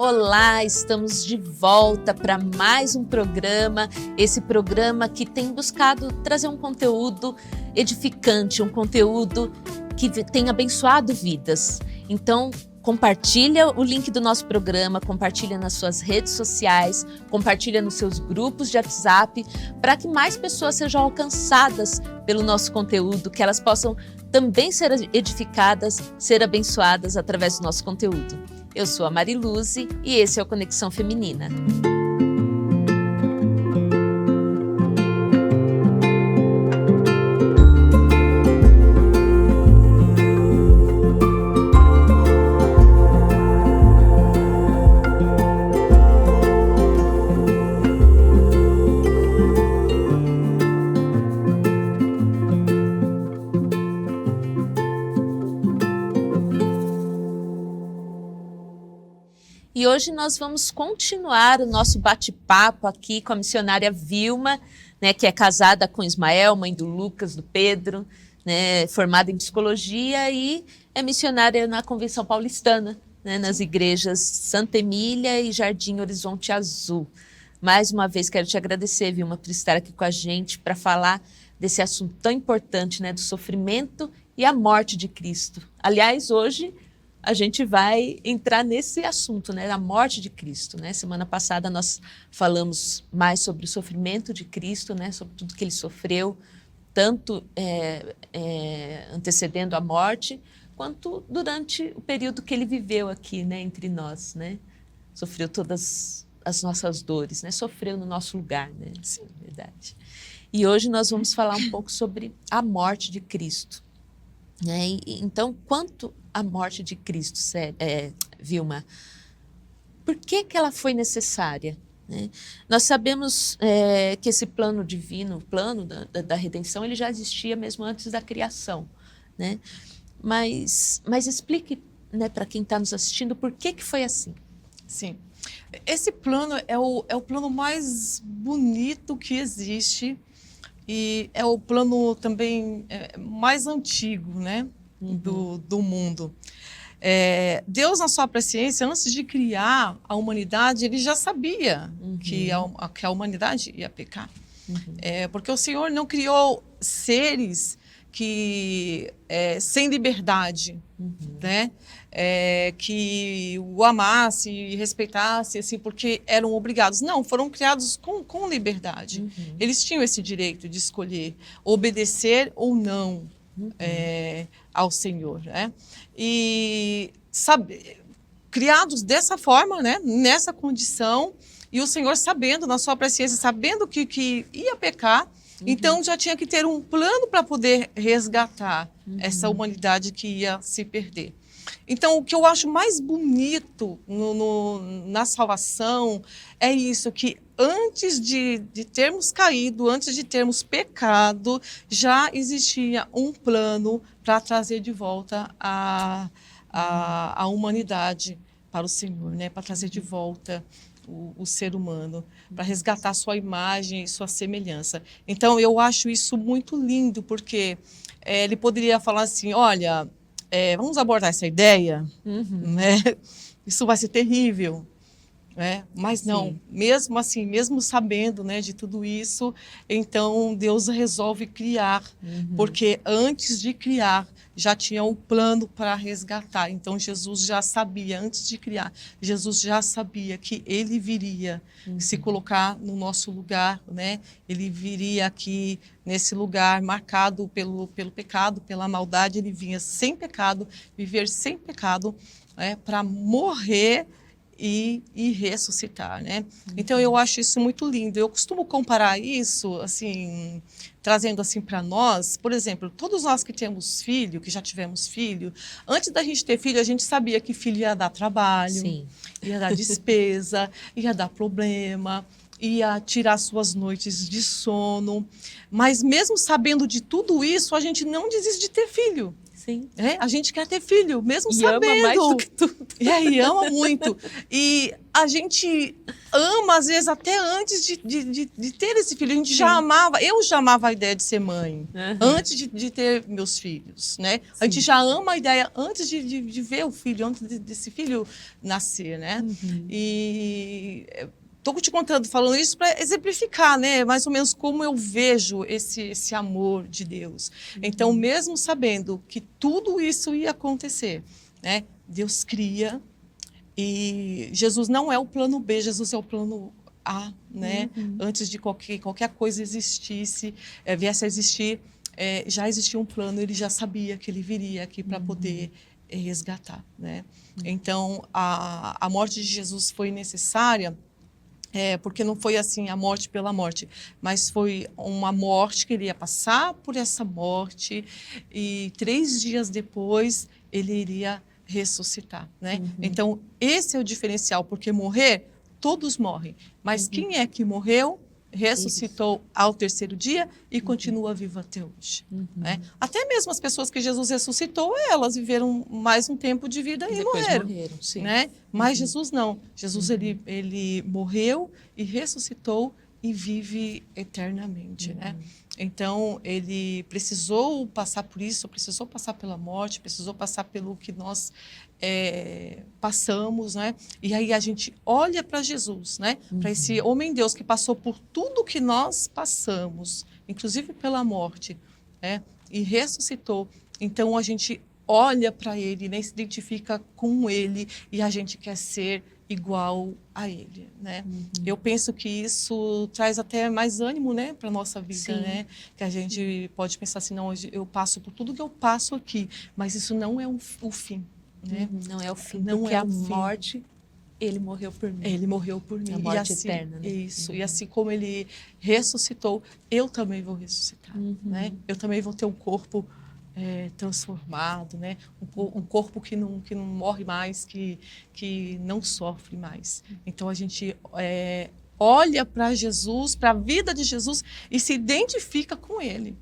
Olá, estamos de volta para mais um programa, esse programa que tem buscado trazer um conteúdo edificante, um conteúdo que tem abençoado vidas. Então, compartilha o link do nosso programa, compartilha nas suas redes sociais, compartilha nos seus grupos de WhatsApp, para que mais pessoas sejam alcançadas pelo nosso conteúdo, que elas possam também ser edificadas, ser abençoadas através do nosso conteúdo. Eu sou a Mariluze e esse é o Conexão Feminina. E hoje nós vamos continuar o nosso bate-papo aqui com a missionária Vilma, né, que é casada com Ismael, mãe do Lucas, do Pedro, né, formada em psicologia e é missionária na Convenção Paulistana, né, nas igrejas Santa Emília e Jardim Horizonte Azul. Mais uma vez quero te agradecer, Vilma, por estar aqui com a gente para falar desse assunto tão importante, né, do sofrimento e a morte de Cristo. Aliás, hoje a gente vai entrar nesse assunto, né, a morte de Cristo, né? Semana passada nós falamos mais sobre o sofrimento de Cristo, né, sobre tudo que ele sofreu, tanto antecedendo a morte, quanto durante o período que ele viveu aqui, né, entre nós, né? Sofreu todas as nossas dores, né? Sofreu no nosso lugar, né? Sim, verdade. E hoje nós vamos falar um pouco sobre a morte de Cristo, né? Então, quanto a morte de Cristo, Vilma, por que ela foi necessária? Né? Nós sabemos que esse plano divino, o plano da redenção, ele já existia mesmo antes da criação, né? Mas explique, né, para quem está nos assistindo por que foi assim. Sim, esse plano é o plano mais bonito que existe e é o plano também mais antigo, né? Do mundo. Deus, na sua presciência, antes de criar a humanidade, ele já sabia que a humanidade ia pecar. Porque o Senhor não criou seres que sem liberdade, né? Que o amasse e respeitasse, assim, porque eram obrigados. Não, foram criados com liberdade. Eles tinham esse direito de escolher obedecer ou não ao Senhor, né? E criados dessa forma, né? Nessa condição, e o Senhor sabendo, na sua presciência, sabendo que ia pecar, então já tinha que ter um plano para poder resgatar essa humanidade que ia se perder. Então, o que eu acho mais bonito na salvação é isso, que antes de termos caído, antes de termos pecado, já existia um plano para trazer de volta a humanidade para o Senhor, né? Para trazer de volta o ser humano, para resgatar sua imagem e sua semelhança. Então, eu acho isso muito lindo, porque ele poderia falar assim, olha, vamos abordar essa ideia, né? Isso vai ser terrível, né? Mas não, mesmo assim, mesmo sabendo, né, de tudo isso, então Deus resolve criar, porque antes de criar, já tinha um plano para resgatar. Então Jesus já sabia, antes de criar, Jesus já sabia que ele viria se colocar no nosso lugar, né? Ele viria aqui nesse lugar marcado pelo pecado, pela maldade. Ele vinha sem pecado, viver sem pecado, né? Para morrer e ressuscitar, né? Então eu acho isso muito lindo. Eu costumo comparar isso, assim, trazendo assim para nós, por exemplo, todos nós que temos filho, que já tivemos filho, antes da gente ter filho, a gente sabia que filho ia dar trabalho, ia dar despesa, ia dar problema, ia tirar suas noites de sono. Mas mesmo sabendo de tudo isso, a gente não desiste de ter filho. Sim. A gente quer ter filho, mesmo e sabendo. Ama mais do que tudo. E ama muito. E a gente ama, às vezes, até antes de ter esse filho. A gente já amava, eu já amava a ideia de ser mãe, antes de ter meus filhos, né? A gente já ama a ideia antes de ver o filho, antes desse filho nascer, né? E estou te contando, falando isso para exemplificar, né? Mais ou menos como eu vejo esse amor de Deus. Então, mesmo sabendo que tudo isso ia acontecer, né? Deus cria. E Jesus não é o plano B, Jesus é o plano A, né? Antes de qualquer coisa existisse, viesse a existir, já existia um plano, ele já sabia que ele viria aqui para poder resgatar, né? Então, a morte de Jesus foi necessária, porque não foi assim a morte pela morte, mas foi uma morte que ele ia passar por essa morte e 3 dias depois ele iria ressuscitar, né? Então, esse é o diferencial, porque morrer, todos morrem. Mas quem é que morreu, ressuscitou ao 3º dia e continua vivo até hoje, né? Até mesmo as pessoas que Jesus ressuscitou, elas viveram mais um tempo de vida e Depois morreram, sim. né? Mas Jesus não. Jesus, ele morreu e ressuscitou e vive eternamente, né? Então, ele precisou passar por isso, precisou passar pela morte, precisou passar pelo que nós passamos, né? E aí a gente olha para Jesus, né? Para esse homem-deus que passou por tudo que nós passamos, inclusive pela morte, né? E ressuscitou. Então, a gente olha para ele, né? Se identifica com ele e a gente quer ser igual a ele, né? Eu penso que isso traz até mais ânimo, né, para nossa vida, né? Que a gente pode pensar assim, não, eu passo por tudo que eu passo aqui, mas isso não é o fim, né? Não é o fim, não porque é a o fim. morte, ele morreu por mim. Ele morreu por mim. A morte e assim, eterna, né? Isso. E assim como ele ressuscitou, eu também vou ressuscitar, né? Eu também vou ter um corpo transformado, né? Um corpo que não morre mais, que não sofre mais. Então a gente olha para Jesus, para a vida de Jesus e se identifica com ele,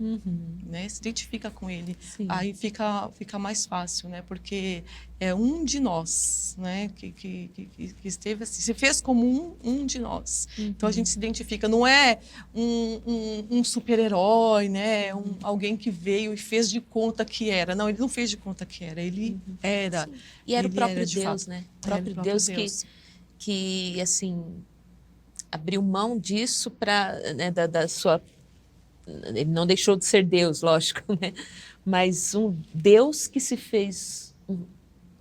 né? Se identifica com ele. Sim. Aí fica mais fácil, né? Porque é um de nós, né? Que esteve assim, se fez como um de nós. Então a gente se identifica. Não é um super-herói, né? Alguém que veio e fez de conta que era. Não, ele não fez de conta que era. Ele era. Sim. E era o próprio de Deus, fato. né? O Era próprio Deus que assim, abriu mão disso para, né, da sua... Ele não deixou de ser Deus, lógico, né? Mas um Deus que se fez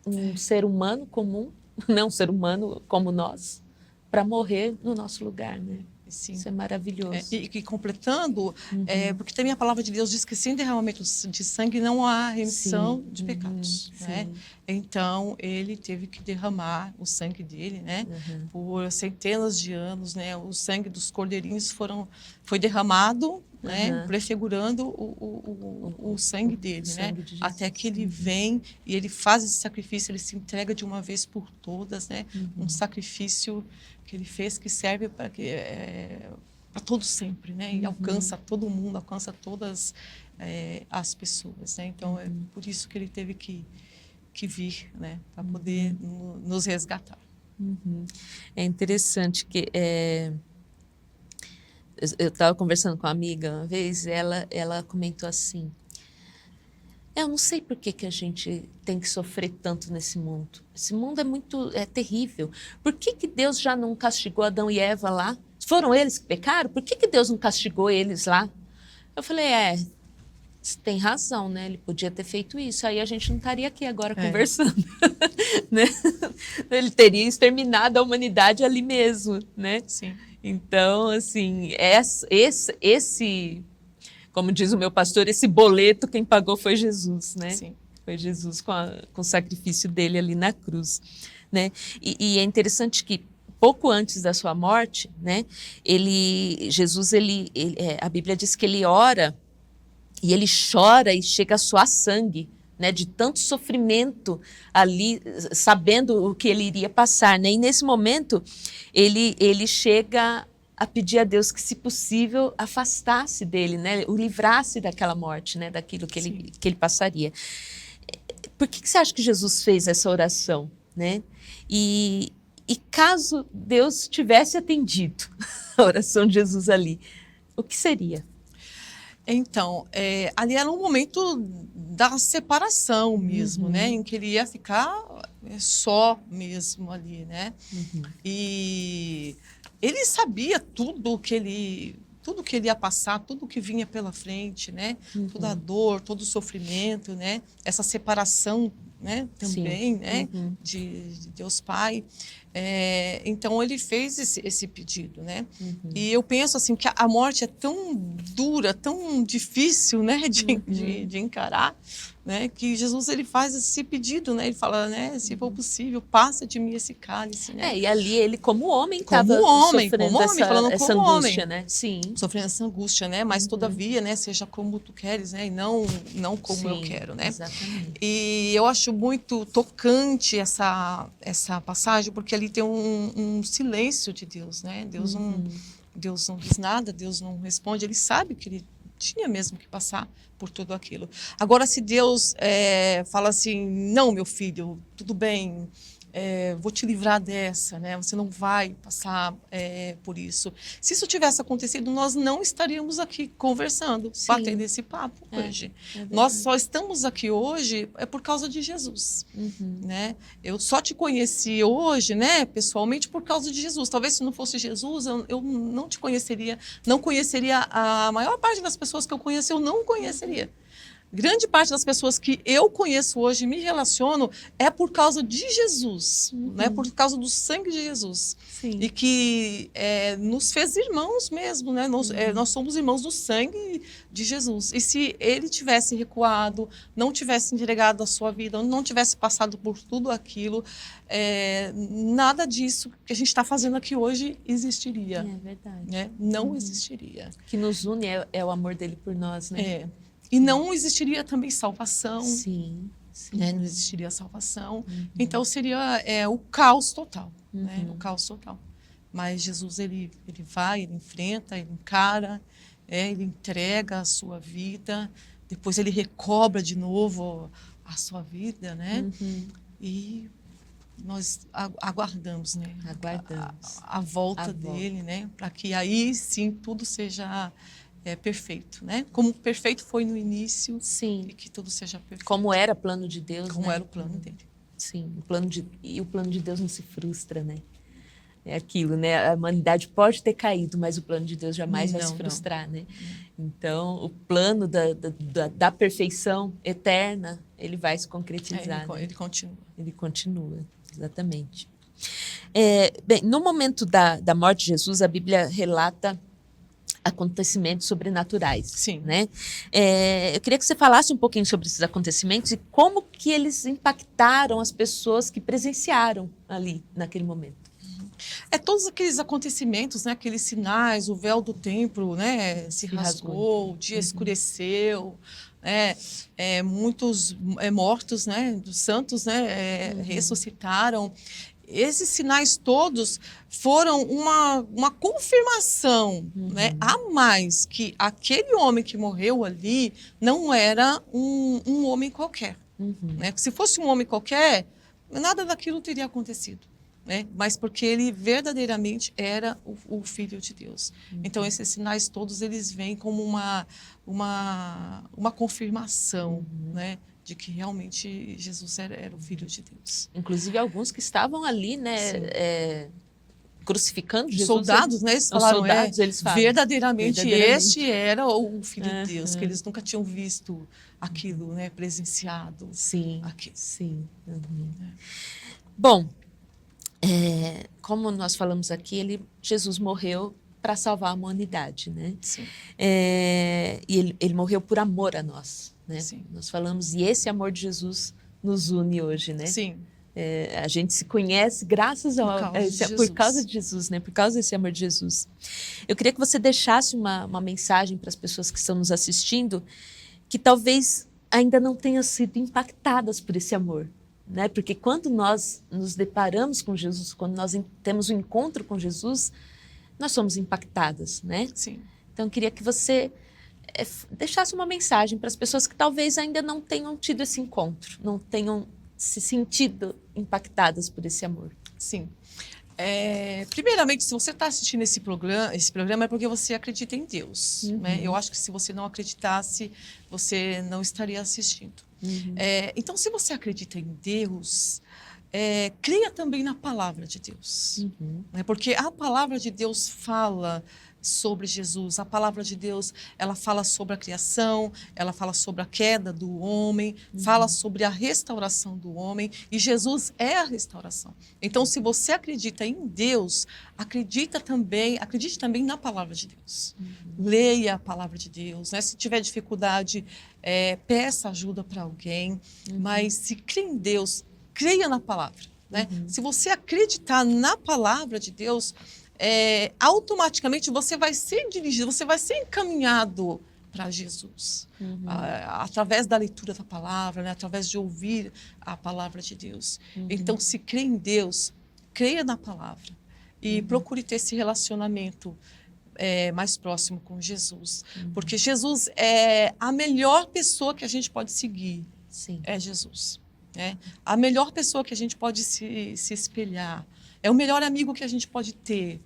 um ser humano comum, não um ser humano como nós, para morrer no nosso lugar, né? Sim. Isso é maravilhoso. E completando, porque também a palavra de Deus diz que sem derramamento de sangue não há remissão de pecados, né? Então, ele teve que derramar o sangue dele, né? Por centenas de anos, né? O sangue dos cordeirinhos foi derramado, né? Prefigurando o sangue dele, né? Até que ele vem e ele faz esse sacrifício, ele se entrega de uma vez por todas, né? Um sacrifício que ele fez que serve para todos sempre, né? E alcança todo mundo, alcança todas as pessoas, né? Então é por isso que ele teve que vir, né? Para poder nos resgatar. É interessante que eu estava conversando com uma amiga uma vez, e ela comentou assim: eu não sei por que a gente tem que sofrer tanto nesse mundo. Esse mundo é terrível. Por que Deus já não castigou Adão e Eva lá? Foram eles que pecaram? Por que Deus não castigou eles lá? Eu falei, você tem razão, né? Ele podia ter feito isso. Aí a gente não estaria aqui agora conversando. Né? Ele teria exterminado a humanidade ali mesmo, né? Sim. Então, assim, esse, como diz o meu pastor, esse boleto quem pagou foi Jesus, né? Sim. Foi Jesus com o sacrifício dele ali na cruz, né? E é interessante que pouco antes da sua morte, né? Jesus, a Bíblia diz que ele ora e ele chora e chega a suar sangue, né? De tanto sofrimento ali, sabendo o que ele iria passar, né? E nesse momento ele chega a pedir a Deus que, se possível, afastasse dele, né? O livrasse daquela morte, né? Daquilo que ele passaria. Por que você acha que Jesus fez essa oração, né? E E caso Deus tivesse atendido a oração de Jesus ali, o que seria? Então, ali era um momento da separação mesmo, né? Em que ele ia ficar só mesmo ali, né? E ele sabia tudo que ele ia passar, tudo que vinha pela frente, né? Toda a dor, todo o sofrimento, né? Essa separação, né? Também, né? De Deus Pai. Então ele fez esse pedido, né? E eu penso assim que a morte é tão dura, tão difícil, né? De encarar, né? Que Jesus ele faz esse pedido, né? Ele fala, né? Se for possível, passa de mim esse cálice, né? E ali ele como homem estava sofrendo essa angústia, né? Sim. Sofrendo essa angústia, né? Mas todavia, né? Seja como tu queres, né? E não como eu quero, né? Exatamente. E eu acho muito tocante essa passagem, porque ali tem um silêncio de Deus, né? Deus não diz nada, Deus não responde, ele sabe que ele tinha mesmo que passar por tudo aquilo. Agora, se Deus fala assim, não, meu filho, tudo bem, vou te livrar dessa, né? Você não vai passar por isso. Se isso tivesse acontecido, nós não estaríamos aqui conversando, batendo esse papo hoje. Nós só estamos aqui hoje por causa de Jesus, né? Eu só te conheci hoje, né, pessoalmente, por causa de Jesus. Talvez se não fosse Jesus, eu não te conheceria, não conheceria a maior parte das pessoas que eu conheço, eu não conheceria. Grande parte das pessoas que eu conheço hoje e me relaciono é por causa de Jesus, né? Por causa do sangue de Jesus. Sim. E que nos fez irmãos mesmo, né? Nós somos irmãos do sangue de Jesus. E se ele tivesse recuado, não tivesse entregado a sua vida, não tivesse passado por tudo aquilo, nada disso que a gente está fazendo aqui hoje existiria. É verdade. Né? Não existiria. O que nos une é o amor dele por nós, né? E não existiria também salvação. Sim. Né? Não existiria salvação. Então seria o caos total. Né? O caos total. Mas Jesus, ele vai, ele enfrenta, ele encara, ele entrega a sua vida, depois ele recobra de novo a sua vida, né? E nós aguardamos, né? A volta dele, né? Para que aí sim tudo seja perfeito, né? Como perfeito foi no início, e que tudo seja perfeito. Como era plano de Deus, Como né? era o plano dele. Sim, o plano de Deus não se frustra, né? É aquilo, né? A humanidade pode ter caído, mas o plano de Deus jamais vai se frustrar, né? Então, o plano da perfeição eterna, ele vai se concretizar. Ele continua. Ele continua, exatamente. Bem, no momento da morte de Jesus, a Bíblia relata acontecimentos sobrenaturais. Sim. Né? Eu queria que você falasse um pouquinho sobre esses acontecimentos e como que eles impactaram as pessoas que presenciaram ali, naquele momento. Todos aqueles acontecimentos, né, aqueles sinais, o véu do templo, né, se rasgou, o dia escureceu, muitos mortos, né, dos santos, né, ressuscitaram. Esses sinais todos foram uma confirmação, né, a mais que aquele homem que morreu ali não era um homem qualquer. Né? Se fosse um homem qualquer, nada daquilo teria acontecido. Né? Mas porque ele verdadeiramente era o Filho de Deus. Então, esses sinais todos, eles vêm como uma confirmação, né? De que realmente Jesus era o Filho de Deus. Inclusive, alguns que estavam ali, né, crucificando Jesus. Soldados, né? Eles falaram, eles falam, verdadeiramente este era o Filho de Deus, que eles nunca tinham visto aquilo, né? Presenciado. Sim, sim. Bom, como nós falamos aqui, Jesus morreu para salvar a humanidade, né? Sim. E ele morreu por amor a nós, né? Sim. Nós falamos, e esse amor de Jesus nos une hoje, né? Sim. A gente se conhece graças por causa de Jesus, né? Por causa desse amor de Jesus. Eu queria que você deixasse uma mensagem para as pessoas que estão nos assistindo, que talvez ainda não tenham sido impactadas por esse amor. Né? Porque quando nós nos deparamos com Jesus, quando nós temos um encontro com Jesus, nós somos impactadas, né? Sim. Então, eu queria que você deixasse uma mensagem para as pessoas que talvez ainda não tenham tido esse encontro, não tenham se sentido impactadas por esse amor. Sim. Primeiramente, se você está assistindo esse programa é porque você acredita em Deus. Né? Eu acho que se você não acreditasse, você não estaria assistindo. Então, se você acredita em Deus, creia também na palavra de Deus. Né? Porque a palavra de Deus fala sobre Jesus. A palavra de Deus, ela fala sobre a criação, ela fala sobre a queda do homem, fala sobre a restauração do homem, e Jesus é a restauração. Então, se você acredita em Deus, acredite também na palavra de Deus. Leia a palavra de Deus, né? Se tiver dificuldade, peça ajuda para alguém, mas se crê em Deus, creia na palavra. Né? Se você acreditar na palavra de Deus, automaticamente você vai ser dirigido, você vai ser encaminhado para Jesus. Através da leitura da palavra, né? Através de ouvir a palavra de Deus. Então, se crê em Deus, creia na palavra e procure ter esse relacionamento mais próximo com Jesus. Porque Jesus é a melhor pessoa que a gente pode seguir. Sim. É Jesus. A melhor pessoa que a gente pode se espelhar. É o melhor amigo que a gente pode ter.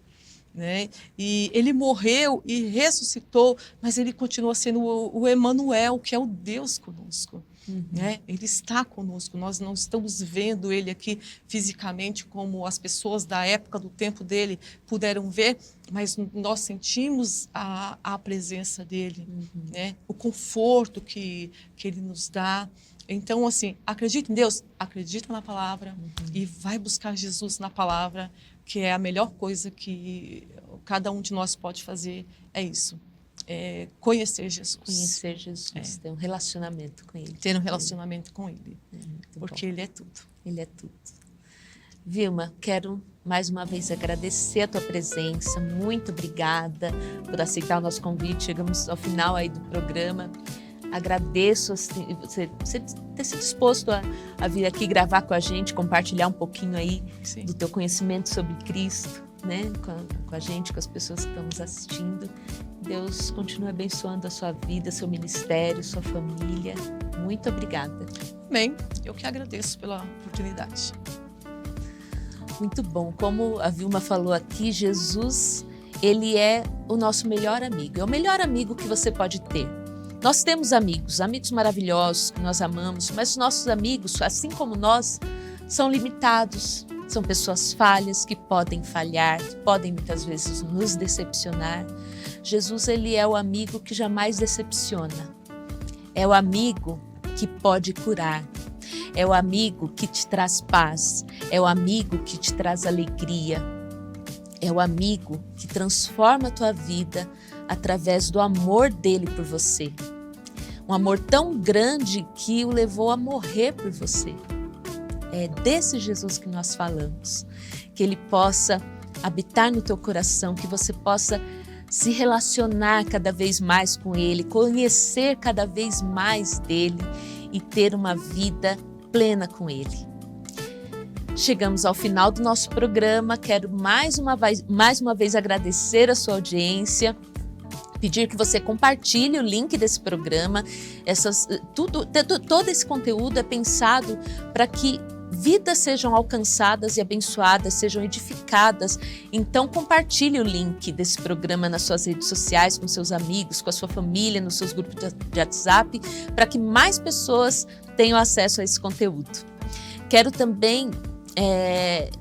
Né? E ele morreu e ressuscitou, mas ele continua sendo o Emanuel, que é o Deus conosco. Né? Ele está conosco, nós não estamos vendo ele aqui fisicamente como as pessoas da época do tempo dele puderam ver, mas nós sentimos a presença dele, né? O conforto que ele nos dá. Então, assim, acredita em Deus, acredita na palavra e vai buscar Jesus na palavra, que é a melhor coisa que cada um de nós pode fazer, é isso. Conhecer Jesus. Conhecer Jesus, ter um relacionamento com Ele. Ter um relacionamento com Ele, porque bom. Ele é tudo. Ele é tudo. Vilma, quero mais uma vez agradecer a tua presença, muito obrigada por aceitar o nosso convite, chegamos ao final aí do programa. Agradeço assim, você ter se disposto a vir aqui gravar com a gente, compartilhar um pouquinho aí do teu conhecimento sobre Cristo, né? Com a gente, com as pessoas que estão nos assistindo. Deus continue abençoando a sua vida, seu ministério, sua família. Muito obrigada. Amém. Eu que agradeço pela oportunidade. Muito bom. Como a Vilma falou aqui, Jesus, ele é o nosso melhor amigo. É o melhor amigo que você pode ter. Nós temos amigos maravilhosos que nós amamos, mas os nossos amigos, assim como nós, são limitados, são pessoas falhas que podem falhar, que podem muitas vezes nos decepcionar. Jesus, ele é o amigo que jamais decepciona, é o amigo que pode curar, é o amigo que te traz paz, é o amigo que te traz alegria, é o amigo que transforma a tua vida através do amor dele por você. Um amor tão grande que o levou a morrer por você. É desse Jesus que nós falamos. Que ele possa habitar no teu coração, que você possa se relacionar cada vez mais com ele, conhecer cada vez mais dele e ter uma vida plena com ele. Chegamos ao final do nosso programa. Quero mais uma vez agradecer a sua audiência. Pedir que você compartilhe o link desse programa. Todo esse conteúdo é pensado para que vidas sejam alcançadas e abençoadas, sejam edificadas. Então, compartilhe o link desse programa nas suas redes sociais, com seus amigos, com a sua família, nos seus grupos de WhatsApp, para que mais pessoas tenham acesso a esse conteúdo. Quero também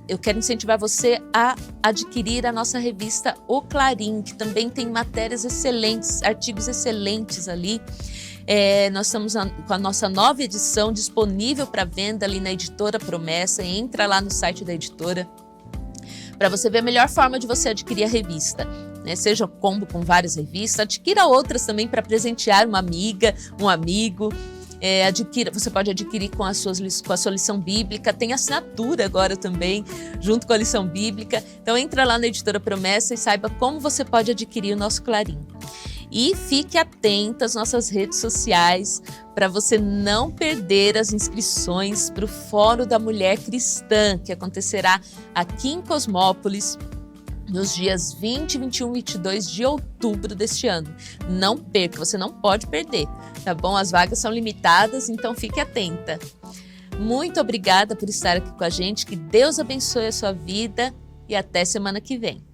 eu quero incentivar você a adquirir a nossa revista O Clarim, que também tem matérias excelentes, artigos excelentes ali. Nós estamos com a nossa nova edição disponível para venda ali na Editora Promessa. Entra lá no site da editora para você ver a melhor forma de você adquirir a revista. Seja combo com várias revistas, adquira outras também para presentear uma amiga, um amigo. Você pode adquirir com a sua lição bíblica, tem assinatura agora também, junto com a lição bíblica. Então entra lá na Editora Promessa e saiba como você pode adquirir o nosso Clarim. E fique atento às nossas redes sociais para você não perder as inscrições para o Fórum da Mulher Cristã, que acontecerá aqui em Cosmópolis, nos dias 20, 21 e 22 de outubro deste ano. Não perca, você não pode perder, tá bom? As vagas são limitadas, então fique atenta. Muito obrigada por estar aqui com a gente, que Deus abençoe a sua vida e até semana que vem.